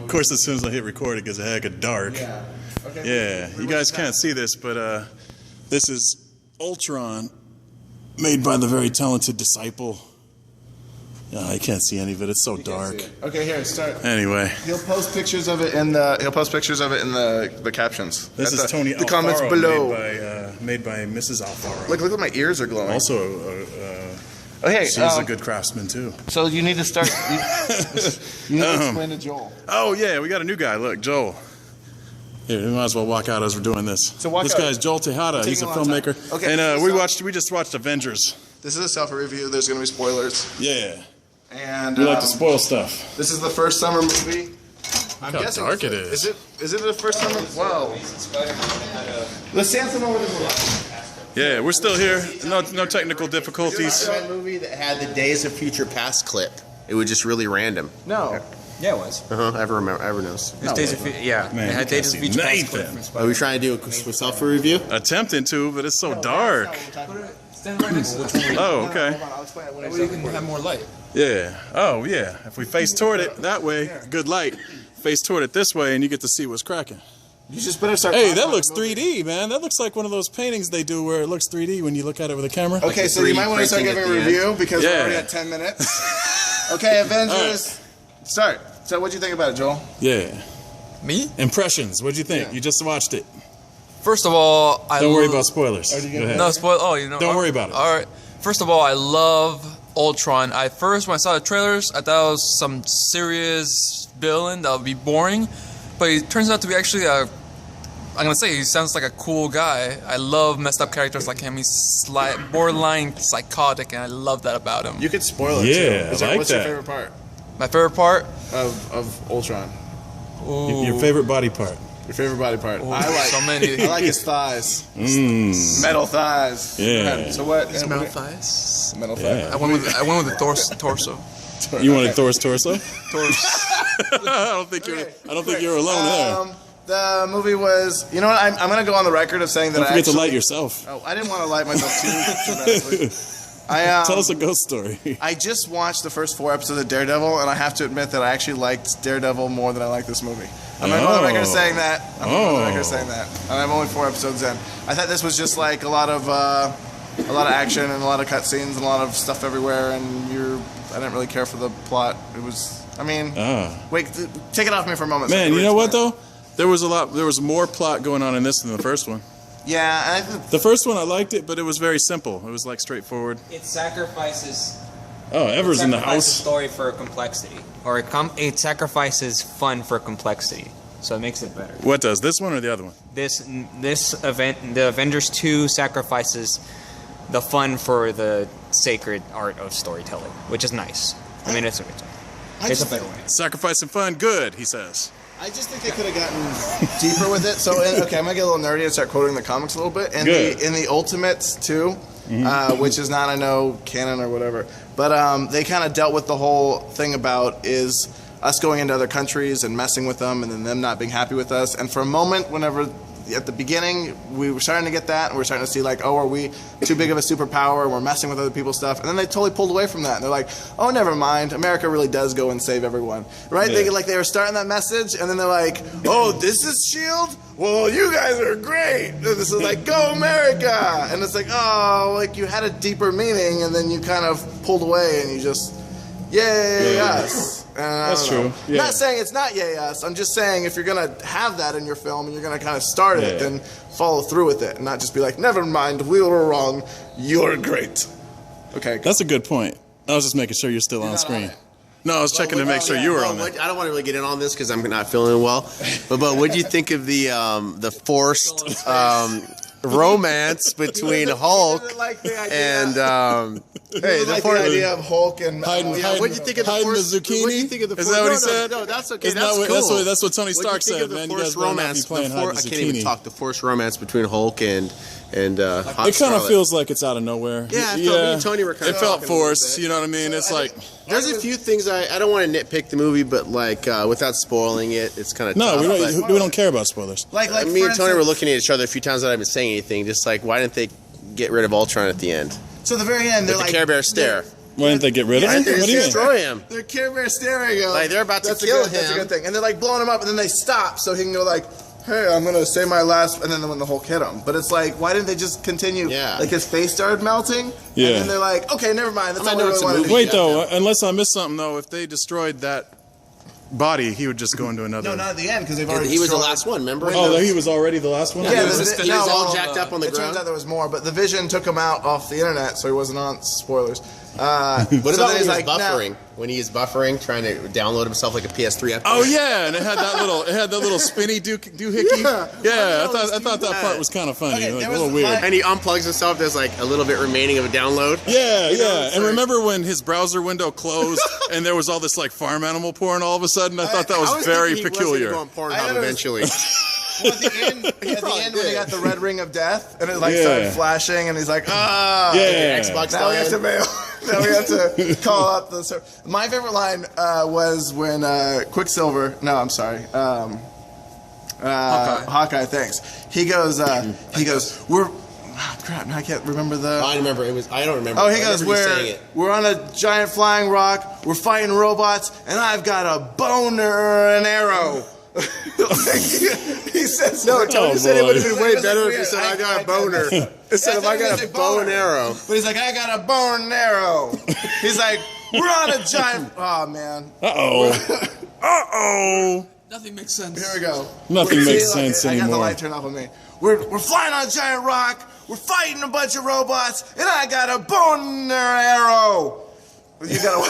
Of course, as soon as I hit record, it gets a heck of dark. Yeah. Okay. Yeah, you guys can't see this, but this is Ultron, made by the very talented Disciple. Yeah, I can't see any of it. It's so dark. Okay, here, start. Anyway, He'll post pictures of it in the. The captions. this is Tony the Alfaro, comments below. made by Mrs. Alfaro. Look at my ears are glowing. Also, okay, she's a good craftsman too. So you need to start. You need to explain to Joel. Oh yeah, we got a new guy. Look, Joel. Here, we might as well walk out as we're doing this. So walk this out. guy's Joel Tejada. He's a filmmaker. Okay, and we just watched Avengers. This is a Selfie review. There's going to be spoilers. Yeah. And We like to spoil stuff. This is the first summer movie. I'm Look how guessing dark it is. Is it the first summer? Wow. Let's stand some over this. Yeah, we're still here. No technical difficulties. A movie that had the Days of Future Past clip. It was just really random. No. Yeah, it was. Ever knows? It was Days of yeah. Man, It had you Days can't of see Future Past clip Nathan. from Spider-Man. Are we trying to do a selfie review? Attempting to, but it's so dark. Stand right next to the Oh, okay. I'll explain it when That way you can have more light. Yeah. Oh, yeah. If we face toward it that way, good light. Face toward it this way, and you get to see what's cracking. You just better start. Hey, that looks 3D, man. That looks like one of those paintings they do where it looks 3D when you look at it with a camera. Okay, so you might want to start printing giving a at the review because we're Yeah. already at 10 minutes. Okay, Avengers. Start. So what'd you think about it, Joel? Yeah. Me? Impressions. What'd you think? Yeah. You just watched it. First of all, I Don't worry about spoilers. Are you Go gonna- ahead. No spoil. Oh, you know. Don't worry about it. All right. First of all, I love Ultron. When I saw the trailers, I thought it was some serious villain that would be boring, but he turns out to be actually I'm gonna say he sounds like a cool guy. I love messed up characters like him. He's borderline psychotic, and I love that about him. You could spoil it Yeah, too. I like What's your that. favorite part My favorite part. of Ultron? Your favorite body part. Your favorite body part? Ooh, I like so many. I like his thighs. Mmm. Metal thighs. Yeah. So what? Metal thighs. Metal Yeah. I went with the torso. You wanted Thor's torso? Torso. I don't think you're alone there. The movie was. You know what? I'm going to go on the record of saying that Don't I forget actually. to light yourself. Oh, I didn't want to light myself too dramatically. Tell us a ghost story. I just watched the first 4 episodes of Daredevil, and I have to admit that I actually liked Daredevil more than I like this movie. I'm going to go on the record saying that. And I'm only 4 episodes in. I thought this was just like a lot of action and a lot of cutscenes and a lot of stuff everywhere, and I didn't really care for the plot. It was. I mean, wait, take it off me for a moment. Man, you know what though? There was more plot going on in this than the first one. Yeah, The first one I liked it, but it was very simple. It was like straightforward. It sacrifices. Oh, Ever's in the house. Story for complexity, or it sacrifices fun for complexity, so it makes it better. What does this one or the other one? This event, the Avengers 2 sacrifices the fun for the sacred art of storytelling, which is nice. I mean, it's a better way. Sacrificing fun, good, he says. I just think they could have gotten deeper with it. So, okay, I'm gonna get a little nerdy and start quoting the comics a little bit. In the Ultimates 2, which is not, I know, canon or whatever, but they kind of dealt with the whole thing about is us going into other countries and messing with them, and then them not being happy with us. And for a moment, whenever at the beginning we were starting to get that, and we're starting to see like, oh, are we too big of a superpower? We're messing with other people's stuff, and then they totally pulled away from that. And they're like, oh, never mind. America really does go and save everyone, right? Yeah. They were starting that message, and then they're like, oh, this is Shield. Well, you guys are great. And this is like, go America, and it's like, oh, like you had a deeper meaning, and then you kind of pulled away, and you just, yay us. That's true. Yeah. Not saying it's not yay us. I'm just saying if you're gonna have that in your film and you're gonna kind of start it, then follow through with it and not just be like, never mind, we were wrong, you're great. Okay. That's a good point. I was just making sure you're still on screen. No, I was checking to make sure you were on there. I don't want to really get in on this because I'm not feeling well. But what do you think of the forced romance between Hulk and the idea of Hulk and what do you think of the forced zucchini? What do you think of the Is that what he said? No, that's okay. Isn't That's that cool. that's what Tony Stark said, man. You guys better not be playing hide the I can't even zucchini. talk. The forced romance between Hulk and Hot It kind of Scarlet. feels like it's out of nowhere. Yeah, I felt me and Tony were kind It of felt talking a little forced. bit. You know what I mean? It's like There's a few things I don't want to nitpick the movie, but like without spoiling it, it's kind of no, tough. we don't care about spoilers. like Me for and Tony were instance- looking at each other a few times that I haven't saying anything. Just like, why didn't they get rid of Ultron at the end? So at the very end, they're With the like Care Bear stare. Why didn't they get rid of him? They What just do you mean? destroy him. They're Care Bear staring at him. Like, they're about to That's a kill good- That's a him. good thing. And they're like blowing him up, and then they stop so he can go like, hey, I'm gonna say my last, and then when the Hulk hit him. But it's like, why didn't they just continue? Yeah. Like his face started melting. Yeah. And then they're like, okay, never mind. That's I all know we it's really a wanted to movie. do. Wait, though, unless I missed something, though, if they destroyed that body, he would just go into another. No, not at the end because they've already. He was the destroyed- last one, remember? Oh, he was already the last one? Yeah, he was, he was all no, jacked up on the It turns ground. out there was more, but the Vision took him out off the internet, so he wasn't on. Spoilers. What so about then when he's he was like, buffering? "Nah." When he is buffering, trying to download himself like a PS3 update. Oh yeah, and it had that little spinny doohickey. Yeah, I thought that part was kind of funny, Okay, like there a little was weird. And he unplugs himself. There's like a little bit remaining of a download. Yeah, You know, yeah. it's And like- remember when his browser window closed and there was all this like farm animal porn all of a sudden? I thought that was, I was very thinking peculiar. He was going I Pornhub thought it was- eventually. Well, at the end, when he got the red ring of death, and it like Yeah. started flashing, and he's like, ah. Yeah. Xbox Now we have to line. mail. Now we have to call up the. My favorite line was when Quicksilver. No, I'm sorry. Hawkeye. Thanks. He goes. We're. Oh, crap. Now I can't remember the. I remember it was. I don't remember. Oh, he I goes, remember you saying it. we're on a giant flying rock, we're fighting robots, and I've got a boner and an arrow. He says, No, Tony said it boy. would have been way It was better like if he weird. said, I got a I- boner. Instead of, I got a bow and arrow. But he's like, I got a bow and arrow. He's like, we're on a giant. Oh, man. Uh-oh. Nothing makes sense. Here we go. Nothing makes See, sense I got the anymore. light turned off on me. We're flying on a giant rock, we're fighting a bunch of robots, and I got a bow and arrow. You gotta.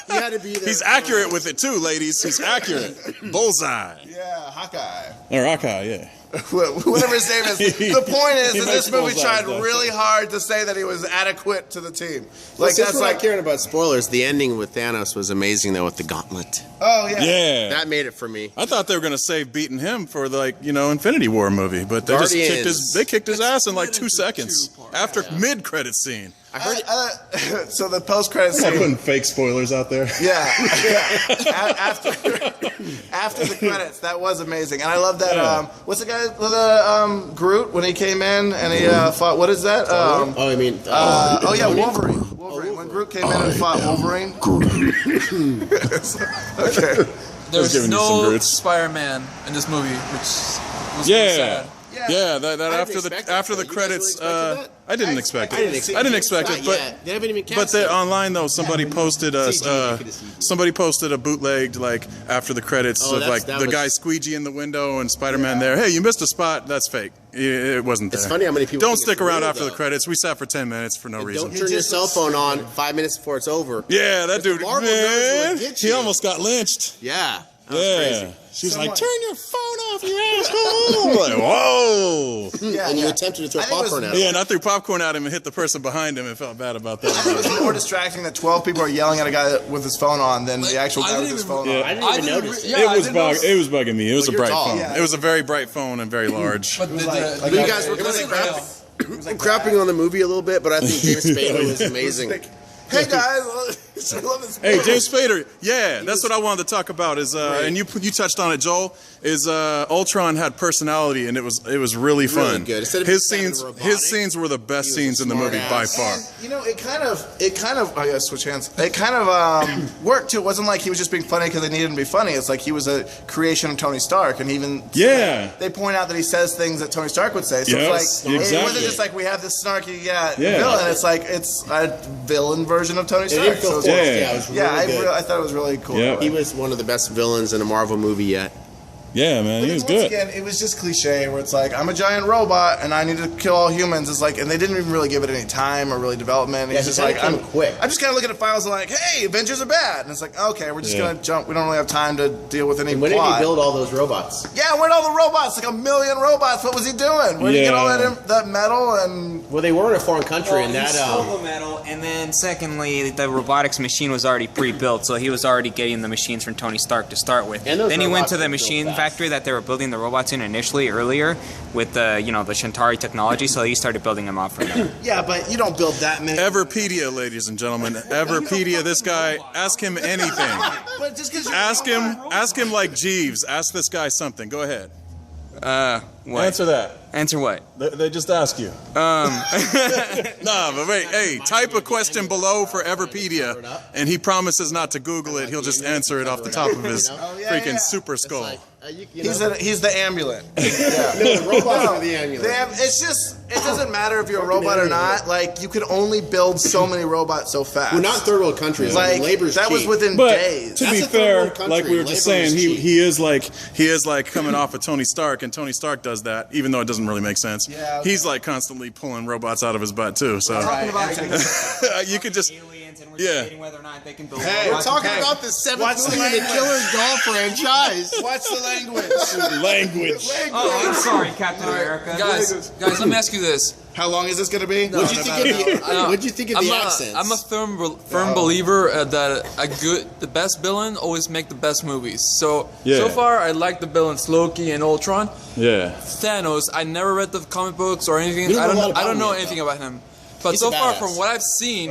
You had to be there. He's accurate with it too, ladies. He's accurate. Bullseye. Yeah, Hawkeye. Or Hawkeye, yeah. Whatever his name is. The point is He that this makes movie bullseyes, tried though. really hard to say that he was adequate to the team. Like, Like since that's we're like, not caring about spoilers, the ending with Thanos was amazing, though, with the gauntlet. oh yeah. Yeah. That made it for me. I thought they were gonna save beating him for Infinity War movie, but they just Guardians. kicked his ass in like 2 seconds two-part. after mid-credit scene. I heard So the post-credit I'm not scene. putting fake spoilers out there. Yeah. After the credits, that was amazing, and I love that. Yeah. What's the guy with the Groot when he came in and he fought? What is that? oh, I mean, Oh yeah, Wolverine. Wolverine. When Groot came in and fought Wolverine. Okay. There's giving you some no grits. Spider-Man in this movie, which was Yeah. sad. Yeah, that didn't after expect the it, after though. the You guys really credits, expected that? I didn't expect it. I didn't expect I didn't it. expect not it, but yet. They haven't even but cast it. online though somebody posted a somebody posted a bootlegged like after the credits Oh, of that's- like that the was- guy squeegee in the window and Spider-Man there. Hey, you missed a spot. That's fake. It wasn't there. It's funny how many people don't think stick it's around real, after the though. credits. We sat for 10 minutes for no reason. Don't turn your cell phone on 5 minutes before it's over. Yeah, that dude, Marvel nerds man, will get he you. almost got lynched. Yeah. That was Yeah, crazy. she was like, Someone- "Turn your phone off, you asshole!" I'm like, whoa. Yeah, And you yeah. attempted to throw I think it was- popcorn at him. Yeah, and I threw popcorn at him and hit the person behind him and felt bad about It was that. more distracting that 12 people are yelling at a guy with his phone on than the actual I guy with didn't his even- phone Yeah. on. I didn't even notice it. Yeah, I It was didn't notice- bugging me. It was a you're bright tall. phone. Yeah. It was a very bright phone and very large. But the, like- the, like- You guys were it wasn't kind of real. I'm crapping on the movie a little bit, but I think James Spader was amazing. Hey guys, I love this Hey, movie. James Spader. Yeah, that's what I wanted to talk about. Is and you touched on it, Joel. Is Ultron had personality and it was really fun. good. Instead of His being kind of scenes robotic, his scenes were the best he was scenes a in the movie by smart-ass. far. And, you know, it kind of. I gotta switch hands. It kind of worked too. It wasn't like he was just being funny because they needed him to be funny. It's like he was a creation of Tony Stark, and even Yeah. they point out that he says things that Tony Stark would say. So Yes, it's like it exactly. wasn't just like we have this snarky Yeah. villain. It's like it's a villain version of Tony It Stark. didn't feel So forced. it's- Yeah. Yeah, it was really yeah, good. I thought it was really cool. Yeah. He was one of the best villains in a Marvel movie yet. Yeah, man, he was Once good. again, it was just cliche where it's like I'm a giant robot and I need to kill all humans. It's like, and they didn't even really give it any time or really development. Yeah, It's he just kinda like came I'm quick. I'm just kind of looking at files and like, hey, Avengers are bad, and it's like, okay, we're just Yeah. gonna jump. We don't really have time to deal with any And when did plot. he build all those robots? Yeah, where'd all the robots? Like 1,000,000 robots. What was he doing? Where'd he get all Yeah. that metal and? Well, they were in a foreign country, Well, and he that stole the metal, and then secondly, the robotics machine was already pre-built, so he was already getting the machines from Tony Stark to start with. And those Then he went robots to the were built machine fast. factory that they were building the robots in initially earlier with the the Shantari technology, so he started building them out from there. Yeah, but you don't build that many. Everpedia, ladies and gentlemen. Everpedia, this guy, ask him anything. But just because Ask him like Jeeves. Ask this guy something. Go ahead. What? Answer that. Answer what? They just ask you. Nah, but wait, hey, type a question below for Everpedia, and he promises not to Google it. He'll just answer it off the top of his freaking super skull. He's the amulet. No, the robots are the amulet. It doesn't matter if you're a robot or not. Like, you can only build so many robots so fast. We're not third world countries. Like, labor's that was cheap. within But days. to be That's a third fair, world country. like we were just Labor saying, is cheap. he is like coming off of Tony Stark, and Tony Stark does that, even though it doesn't really make sense. Yeah, okay. He's like constantly pulling robots out of his butt too. So you could just Aliens, and we're Yeah. debating whether or not they can build. Hey, We're talking Hey, about the 7th watch the movie in the language. Killer Doll franchise. Watch the language. language. Oh, I'm sorry, Captain America. Guys, let me ask you this. How long is this going to be? What'd you think of the accents? I'm a firm believer that the best villain always make the best movies. So far, I like the villains Loki and Ultron. Yeah. Thanos, I never read the comic books or anything. You don't know a lot I don't about know him, anything though. about him. But He's so a far, badass. from what I've seen,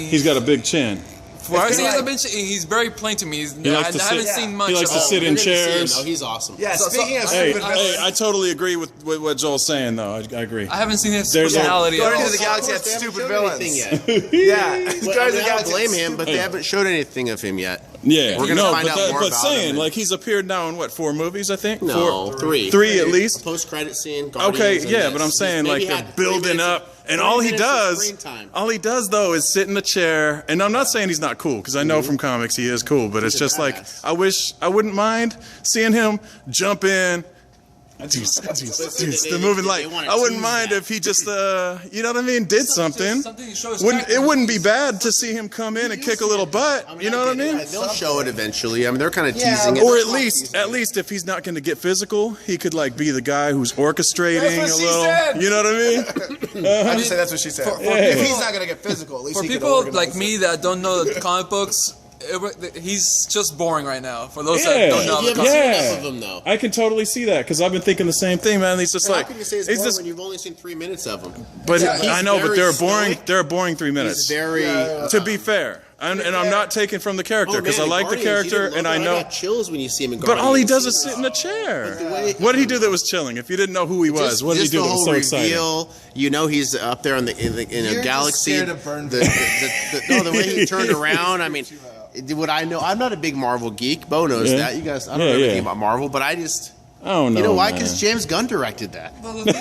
He's got a big chin. from what I've seen, he's very plain to me. He likes to I haven't sit- seen much. he likes to of sit in chairs. No, he's awesome. Yeah, speaking of Hey, stupid hey, villains, I totally agree with what Joel's saying, though. I agree. I haven't seen his There's a- personality at Guardians all. of the Galaxy had They haven't stupid showed villains. anything yet. Yeah, Well, Guardians of the I don't Galaxy blame had him, but they haven't showed anything of him yet. Yeah, We're gonna no, find but, out more but about saying him. like he's appeared now in what 4 movies, I think. No, 4, three. 3 at least. Post-credit scene. Okay, Guardians, yeah, and but I'm this. saying Maybe like they're had 3 building minutes up, of- and 3 all he minutes of does, screen time. though is sit in a chair. And I'm not saying he's not cool because I know from comics he is cool, but it's a just like badass. I wouldn't mind seeing him jump in. The moving light. they wanna I wouldn't tease mind that. if he just, you know what I mean, did something. Something to show his It character. wouldn't be bad to see him come in and kick a little butt. You know what I mean? They'll show it eventually. I mean, they're kind of teasing it. Or at least if he's not going to get physical, he could like be the guy who's orchestrating That's what a she little. said. You know what I mean? I just say that's what she said. Yeah. If he's not going to get physical, at least For he could people organize like it. me that don't know the comic books, he's just boring right now. For those Yeah. that don't know You the haven't comic seen Yeah. enough of them, though. I can totally see that because I've been thinking the same thing, man. He's just How like, can you say it's he's boring just, when you've only seen 3 minutes of him? but He's I know, but very they're boring. stoic. They're a boring 3 minutes. He's very. To be fair, and I'm not taking from the character because I like the character and I know. got chills when you see him in But Guardians. all he does is sit in a chair. What did he do that was chilling? If you didn't know who he was, what did he Just do the that was whole so exciting? reveal, you know he's up there in a You're just galaxy. scared of Burn The way he turned around. I mean, what I know, I'm not a big Marvel geek. Bo knows Yeah. that. You guys, I don't Yeah, know anything yeah. about Marvel, but I just, Oh no! you know why? man. Because James Gunn directed that. Well, the thing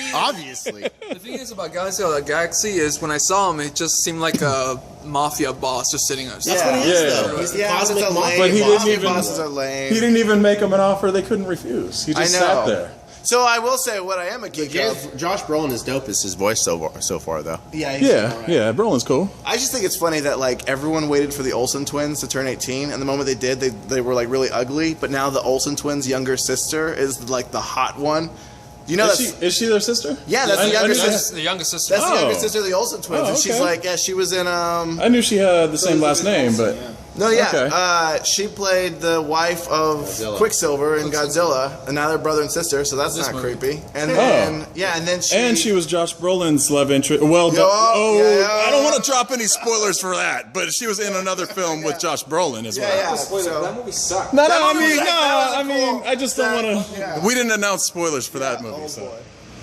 is, Obviously. the thing is about Guardians of the Galaxy is when I saw him, it just seemed like a mafia boss just sitting there. That's what he Yeah. is, though. He's the Yeah, cosmic it's a mafia. But he boss. didn't Mafia even- bosses are lame. He didn't even make him an offer they couldn't refuse. He just I know. sat there. So I will say what I am a geek of. Josh Brolin is dope as his voice so far, though. Yeah, he's Yeah, alright. yeah. Brolin's cool. I just think it's funny that like everyone waited for the Olsen twins to turn 18, and the moment they did, they were like really ugly. But now the Olsen twins' younger sister is like the hot one. You know Is she their sister? Yeah, that's the younger knew- sister. That's the youngest sister. That's the younger Oh. sister of the Olsen twins, Oh, and she's okay. like, yeah, she was in I knew she had the same last name, but No, yeah. Okay. She played the wife of Godzilla. Quicksilver in Godzilla, and now they're brother and sister, so that's not movie. creepy. And then, and then she was Josh Brolin's love interest. Well, Yo, yeah. I don't want to drop any spoilers for that, but she was in another film with Josh Brolin as well. yeah. That movie sucked. No, That movie was cool. I just don't want to. Yeah. We didn't announce spoilers for that movie, so.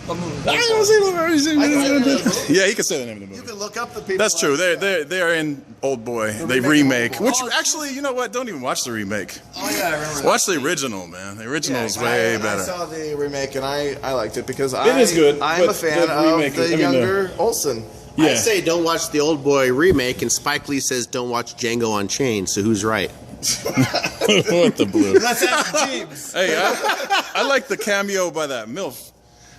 What movie? Yeah, he can say the name of the You movie. can look up the people. That's true. They are in Old Boy. They remake, which actually, you know what? Don't even watch the remake. Oh yeah, I remember. Watch the original, man. The original is Yeah, way I better. saw the remake and I liked it because It is good, I'm but a fan the of remake the is- I mean, younger Olsen. Yeah. I say don't watch the Old Boy remake, and Spike Lee says don't watch Django Unchained. So who's right? What the blue? Let's ask James. Hey, I like the cameo by that MILF.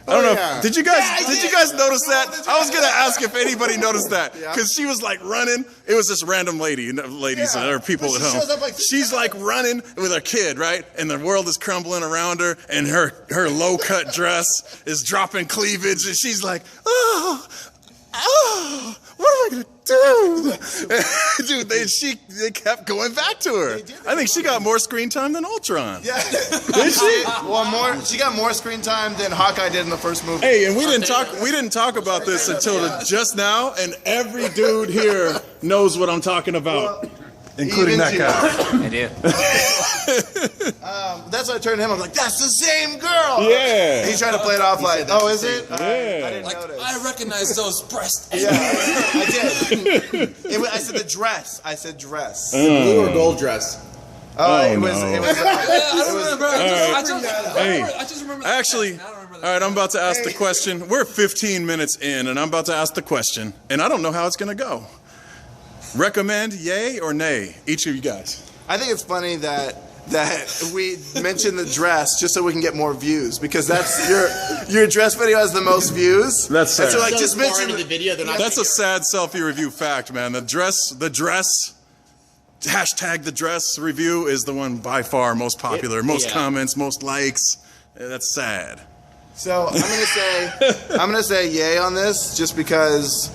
I don't know. yeah. Did you guys I did you did. guys notice that? Did you I was guys- gonna ask if anybody noticed that Yeah. because she was like running. It was this random ladies Yeah. or people But at she home. shows up like 3 She's like running with her kid, right? And the world is crumbling around her, and her low cut dress is dropping cleavage, and she's like, oh, what am I gonna do? Dude, they kept going back to her. I think she got more screen time than Ultron. Yeah. Did she? Well, she got more screen time than Hawkeye did in the first movie. Hey, and we didn't talk about this until just now, and every dude here knows what I'm talking about, including even that you. guy. I do. That's why I turned to him. I was like, "That's the same girl." Yeah. He's trying to play it off like, "Oh, is it?" Yeah. I didn't Like, notice. I recognize those breasts. Yeah, I did. I said the dress. I said dress. Blue or gold dress? Oh, it no. was. I don't remember. Hey. I just remember. Actually, I don't remember all right, I'm about to ask the question. We're 15 minutes in, and I'm about to ask the question, and I don't know how it's going to go. Recommend, yay or nay? Each of you guys. I think it's funny that we mentioned the dress just so we can get more views because that's your dress video has the most views. That's sad. And so like So just far mention into the video, they're not That's a sad selfie review fact, man. The dress, hashtag the dress review is the one by far most popular. Most yeah. comments, most likes. That's sad. So I'm gonna say yay on this just because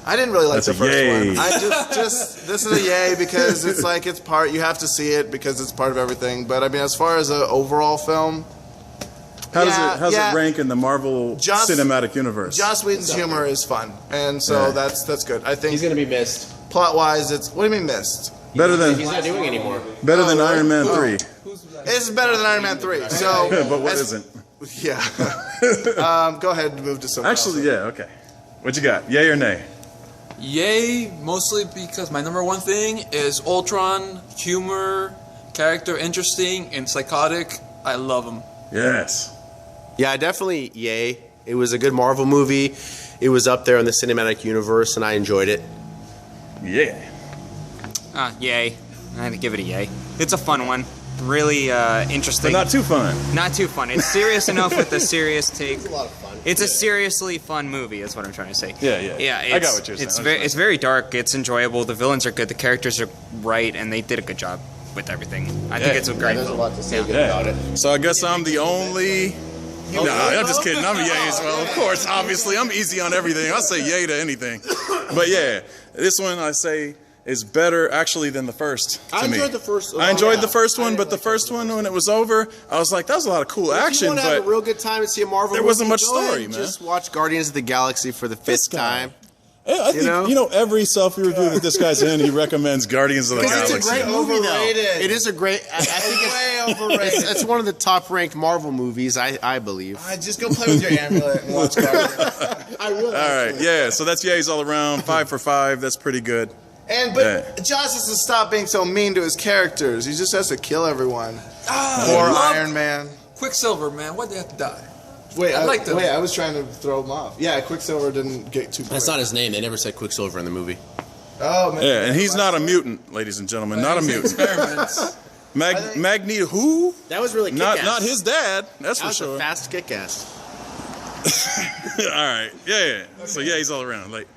I didn't really like That's the a first yay. one. I just this is a yay because it's like it's part you have to see it because it's part of everything. But I mean, as far as an overall film, How Yeah, does yeah. it rank in the Marvel Joss- Cinematic Universe? Joss Whedon's humor is fun, and so Yeah. that's good. I think He's gonna be missed. plot wise, it's what do you mean missed? better than He's not doing anymore. better than Iron Man 3. This is better than Iron Man 3. So, But what as- isn't? Yeah. Go ahead and move to something. Actually, yeah, okay. What you got? Yay or nay? Yay, mostly because my number one thing is Ultron, humor, character interesting, and psychotic. I love him. Yes. Yeah, definitely yay. It was a good Marvel movie. It was up there in the cinematic universe, and I enjoyed it. Yeah. Yay. I had to give it a yay. It's a fun one. Really But interesting. not too fun. Not too fun. It's serious enough with the serious take. It's a lot of fun. It's a seriously fun movie, is what I'm trying to say. Yeah. Yeah, I got what you're saying. It's very dark. It's enjoyable. The villains are good. The characters are right, and they did a good job with everything. I think Yeah. it's a great There's a film. lot to say good Yeah. about it. So I guess I'm the only. No, I'm just kidding. I'm a yay as well. Of course, obviously, I'm easy on everything. I say yay to anything. But yeah, this one I say is better actually than the first. I me. enjoyed the first- I enjoyed yeah. the first one, I but the first one when it was over, I was like, that was a lot of cool If you action, want to have but a real good time and see a Marvel there wasn't movie, much go ahead story, and man. Just watch Guardians of the Galaxy for the This fifth guy. time. I think know? every selfie review that this guy's in, he recommends Guardians of the Because Galaxy. it's a great movie, though. Overrated. It is a great. I think Way overrated. it's one of the top-ranked Marvel movies, I believe. Just go play with your amulet and watch Guardians. I will. All right, yeah. So that's yays all around. 5 for 5. That's pretty good. But Joss has to stop being so mean to his characters. He just has to kill everyone. Poor love Iron Man. Quicksilver, man. Why'd they have to die? Wait, I like them. I was trying to throw him off. Yeah, Quicksilver didn't get too. That's not his name. They never said Quicksilver in the movie. Oh man. Yeah, and he's not a mutant, ladies and gentlemen. Not a mutant. Experiments. Magneto, who? That was really kick-ass. Not his dad. That's That for was sure. a fast kick-ass. All right. Yeah. So yeah, he's all around. Like.